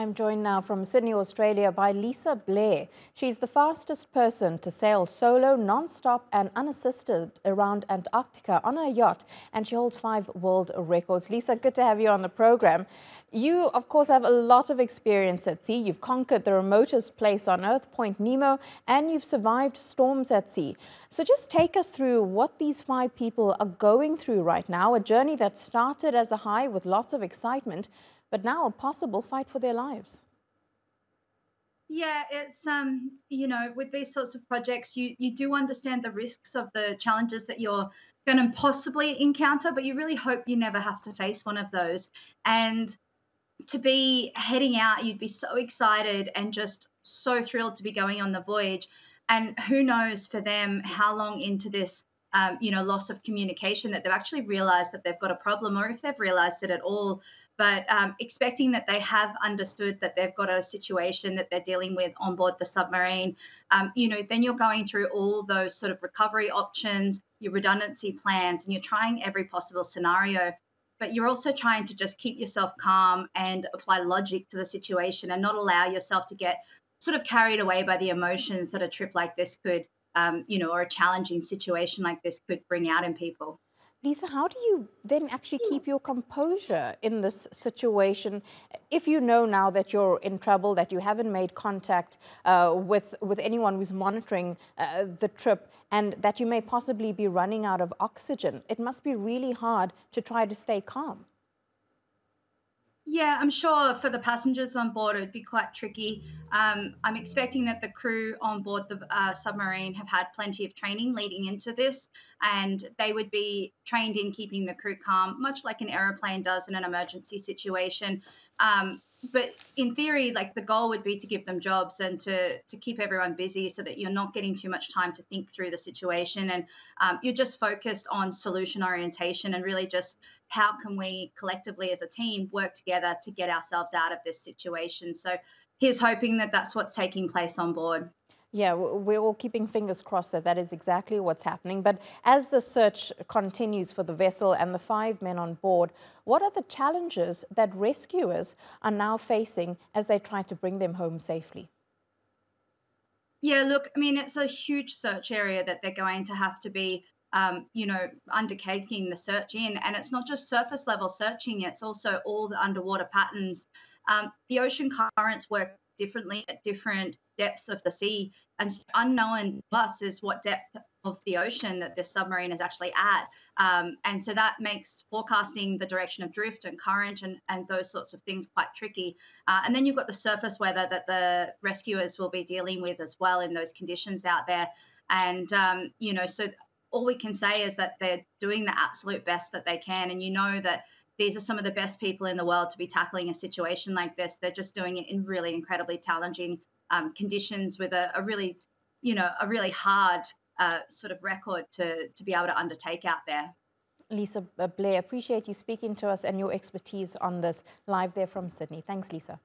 I'm joined now from Sydney, Australia by Lisa Blair. She's the fastest person to sail solo, non-stop and unassisted around Antarctica on a yacht, and she holds 5 world records. Lisa, good to have you on the program. You, of course, have a lot of experience at sea. You've conquered the remotest place on Earth, Point Nemo, and you've survived storms at sea. So just take us through what these 5 people are going through right now, a journey that started as a high with lots of excitement, but now a possible fight for their lives. Yeah, it's with these sorts of projects, you do understand the risks of the challenges that you're going to possibly encounter, but you really hope you never have to face one of those. And to be heading out, you'd be so excited and just so thrilled to be going on the voyage. And who knows for them how long into this loss of communication that they've actually realized that they've got a problem, or if they've realized it at all. But expecting that they have understood that they've got a situation that they're dealing with on board the submarine, then you're going through all those sort of recovery options, your redundancy plans, and you're trying every possible scenario. But you're also trying to just keep yourself calm and apply logic to the situation and not allow yourself to get sort of carried away by the emotions that a trip like this could, or a challenging situation like this could bring out in people. Lisa, how do you then actually keep your composure in this situation if you know now that you're in trouble, that you haven't made contact with anyone who's monitoring the trip, and that you may possibly be running out of oxygen? It must be really hard to try to stay calm. Yeah, I'm sure for the passengers on board, it'd be quite tricky. I'm expecting that the crew on board the submarine have had plenty of training leading into this, and they would be trained in keeping the crew calm, much like an aeroplane does in an emergency situation. But in theory, like the goal would be to give them jobs and to keep everyone busy so that you're not getting too much time to think through the situation, and you're just focused on solution orientation and really just how can we collectively as a team work together to get ourselves out of this situation. So here's hoping that that's what's taking place on board. Yeah, we're all keeping fingers crossed that that is exactly what's happening. But as the search continues for the vessel and the 5 men on board, what are the challenges that rescuers are now facing as they try to bring them home safely? Yeah, look, I mean, it's a huge search area that they're going to have to be, undertaking the search in. And it's not just surface level searching, it's also all the underwater patterns. The ocean currents work differently at different depths of the sea. And so unknown to us is what depth of the ocean that this submarine is actually at. And so that makes forecasting the direction of drift and current and those sorts of things quite tricky. And then you've got the surface weather that the rescuers will be dealing with as well in those conditions out there. And, so all we can say is that they're doing the absolute best that they can. And you know that these are some of the best people in the world to be tackling a situation like this. They're just doing it in really incredibly challenging conditions with a really, a really hard sort of record to be able to undertake out there. Lisa Blair, appreciate you speaking to us and your expertise on this live there from Sydney. Thanks, Lisa.